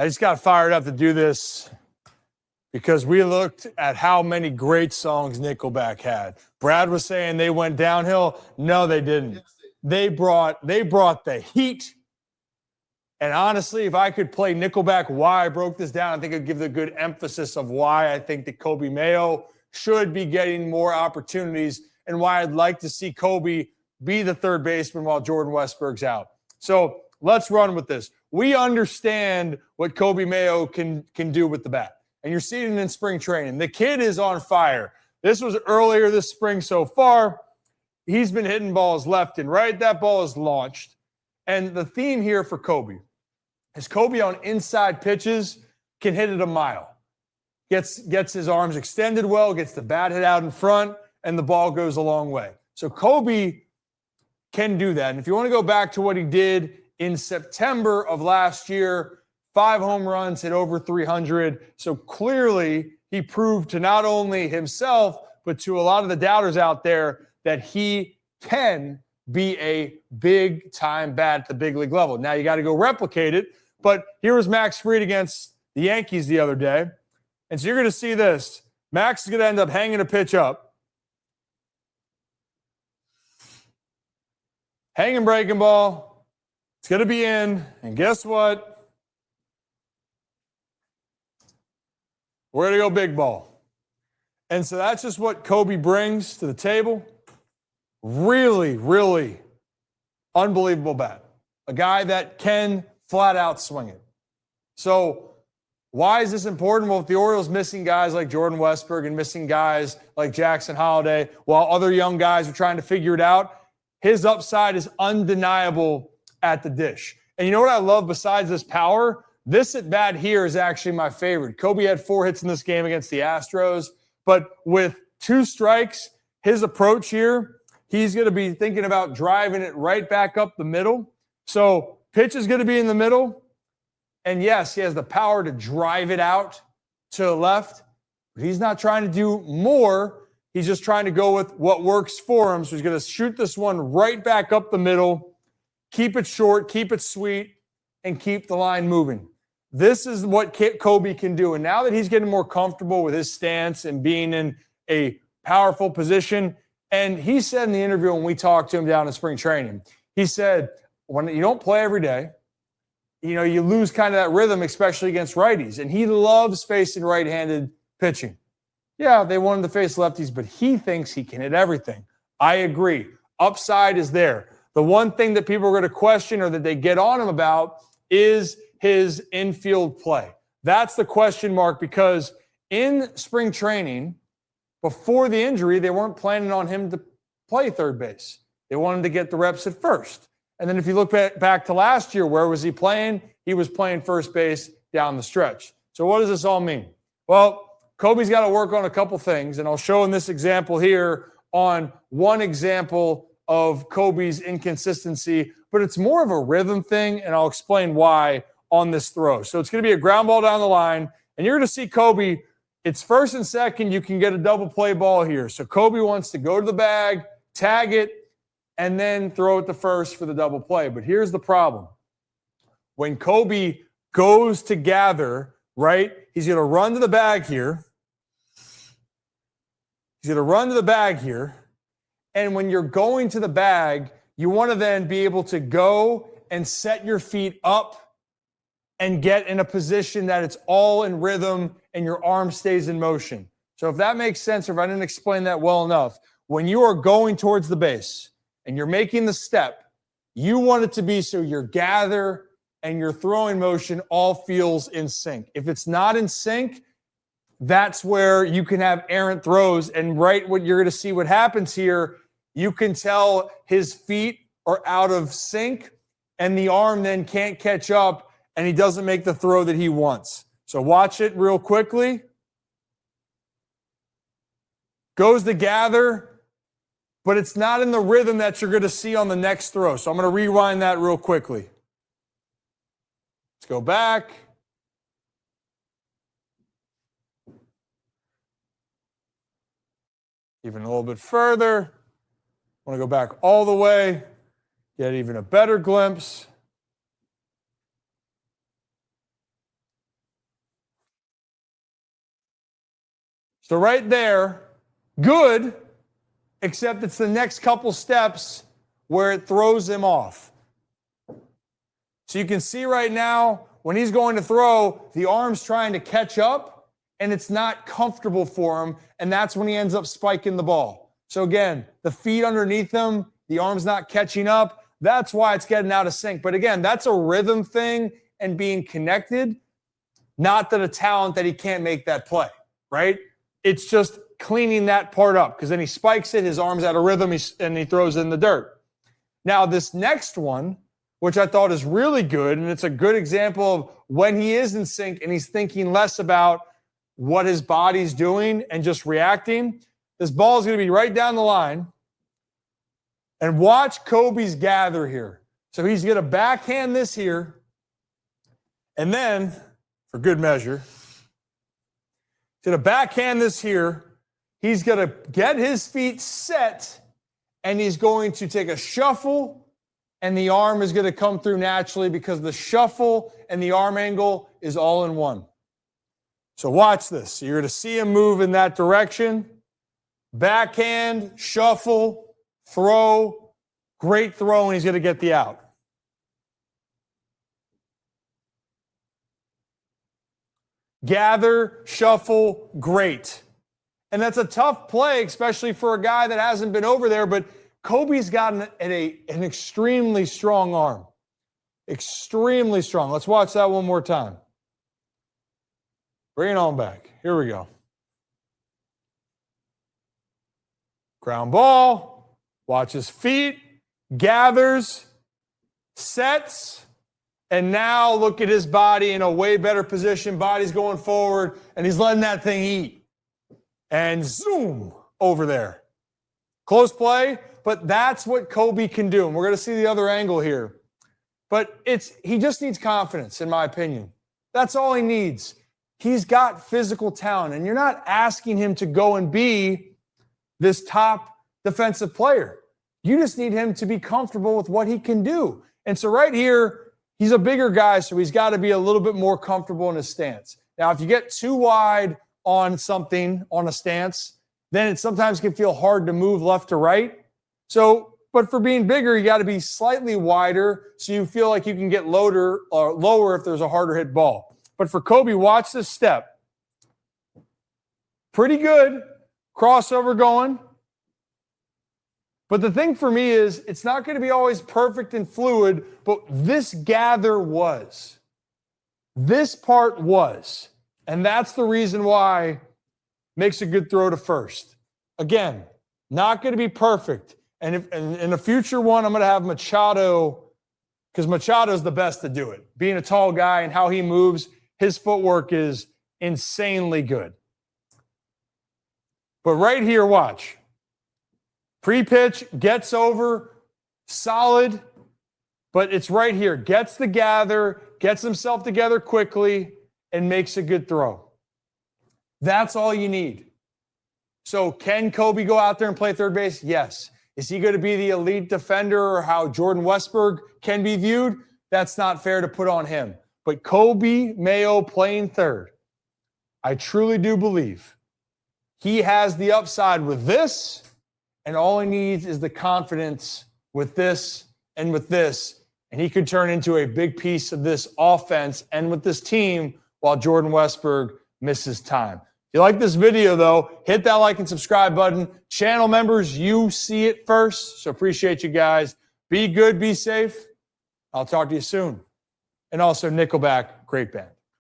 I just got fired up to do this because we looked at how many great songs Nickelback had. Brad was saying they went downhill. No, they didn't. They brought the heat. And honestly, if I could play Nickelback, why I broke this down, I think I'd give the good emphasis of why I think that Coby Mayo should be getting more opportunities and why I'd like to see Coby be the third baseman while Jordan Westburg's out. So let's run with this. We understand what Coby Mayo can do with the bat. And you're seeing it in spring training. The kid is on fire. This was earlier this spring so far. He's been hitting balls left and right. That ball is launched. And the theme here for Coby is Coby on inside pitches can hit it a mile. Gets his arms extended well, gets the bat hit out in front, and the ball goes a long way. So Coby can do that. And if you want to go back to what he did in September of last year, 5 home runs, hit over 300. So clearly he proved to not only himself, but to a lot of the doubters out there that he can be a big-time bat at the big league level. Now you got to go replicate it. But here was Max Fried against the Yankees the other day. And so you're going to see this. Max is going to end up hanging a pitch up. Hanging breaking ball. It's going to be in. And guess what? We're going to go big ball. And so that's just what Coby brings to the table. Really, really unbelievable bat. A guy that can flat out swing it. So why is this important? Well, if the Orioles missing guys like Jordan Westburg and missing guys like Jackson Holliday, while other young guys are trying to figure it out, his upside is undeniable at the dish. And you know what I love besides this power? This at bat here is actually my favorite. Coby had 4 hits in this game against the Astros, but with 2 strikes, his approach here, he's going to be thinking about driving it right back up the middle. So pitch is going to be in the middle. And yes, he has the power to drive it out to the left, but he's not trying to do more. He's just trying to go with what works for him. So he's going to shoot this one right back up the middle, keep it short, keep it sweet, and keep the line moving. This is what Coby can do. And now that he's getting more comfortable with his stance and being in a powerful position, and he said in the interview when we talked to him down in spring training, he said, when you don't play every day, you lose kind of that rhythm, especially against righties. And he loves facing right-handed pitching. Yeah, they want him to face lefties, but he thinks he can hit everything. I agree. Upside is there. The one thing that people are going to question or that they get on him about is his infield play. That's the question mark because in spring training, before the injury, they weren't planning on him to play third base. They wanted to get the reps at first. And then if you look back to last year, where was he playing? He was playing first base down the stretch. So what does this all mean? Well, Coby's got to work on a couple things, and I'll show in this example here on one example of Coby's inconsistency, but it's more of a rhythm thing, and I'll explain why on this throw. So it's going to be a ground ball down the line, and you're going to see Coby, it's first and second, you can get a double play ball here. So Coby wants to go to the bag, tag it, and then throw it to first for the double play. But here's the problem. When Coby goes to gather, right, he's going to run to the bag here. He's going to run to the bag here. And when you're going to the bag, you want to then be able to go and set your feet up and get in a position that it's all in rhythm and your arm stays in motion. So if that makes sense, or if I didn't explain that well enough, when you are going towards the base and you're making the step, you want it to be so your gather and your throwing motion all feels in sync. If it's not in sync, that's where you can have errant throws. And right what you're going to see what happens here, you can tell his feet are out of sync and the arm then can't catch up and he doesn't make the throw that he wants. So watch it real quickly. Goes to gather, but it's not in the rhythm that you're going to see on the next throw. So I'm going to rewind that real quickly. Let's go back. Even a little bit further. I want to go back all the way, get even a better glimpse. So right there, good, except it's the next couple steps where it throws him off. So you can see right now, when he's going to throw, the arm's trying to catch up, and it's not comfortable for him, and that's when he ends up spiking the ball. So again, the feet underneath him, the arm's not catching up. That's why it's getting out of sync. But again, that's a rhythm thing and being connected, not that a talent that he can't make that play, right? It's just cleaning that part up because then he spikes it, his arm's out of rhythm, and he throws it in the dirt. Now, this next one, which I thought is really good, and it's a good example of when he is in sync and he's thinking less about what his body's doing and just reacting. This ball is going to be right down the line. And watch Coby's gather here. So he's going to backhand this here. And then, for good measure, he's going to backhand this here. He's going to get his feet set, and he's going to take a shuffle, and the arm is going to come through naturally because the shuffle and the arm angle is all in one. So watch this. So you're going to see him move in that direction. Backhand, shuffle, throw, great throw, and he's going to get the out. Gather, shuffle, great. And that's a tough play, especially for a guy that hasn't been over there, but Coby's got an extremely strong arm. Extremely strong. Let's watch that one more time. Bring it on back. Here we go. Ground ball. Watch his feet. Gathers. Sets. And now look at his body in a way better position. Body's going forward, and he's letting that thing eat. And zoom over there. Close play, but that's what Coby can do. And we're going to see the other angle here. But he just needs confidence, in my opinion. That's all he needs. He's got physical talent, and you're not asking him to go and be this top defensive player. You just need him to be comfortable with what he can do. And so right here, he's a bigger guy, so he's got to be a little bit more comfortable in his stance. Now, if you get too wide on something, on a stance, then it sometimes can feel hard to move left to right. So, but for being bigger, you got to be slightly wider so you feel like you can get lower if there's a harder hit ball. But for Coby, watch this step. Pretty good. Crossover going. But the thing for me is it's not going to be always perfect and fluid, but this gather was. This part was. And that's the reason why makes a good throw to first. Again, not going to be perfect. And in a future one, I'm going to have Machado, because Machado's the best to do it. Being a tall guy and how he moves, his footwork is insanely good. But right here, watch. Pre-pitch, gets over, solid, but it's right here. Gets the gather, gets himself together quickly, and makes a good throw. That's all you need. So can Coby go out there and play third base? Yes. Is he going to be the elite defender or how Jordan Westberg can be viewed? That's not fair to put on him. But Coby Mayo playing third, I truly do believe he has the upside with this, and all he needs is the confidence with this and with this, and he could turn into a big piece of this offense and with this team while Jordan Westberg misses time. If you like this video, though, hit that like and subscribe button. Channel members, you see it first, so appreciate you guys. Be good, be safe. I'll talk to you soon. And also, Nickelback, great band.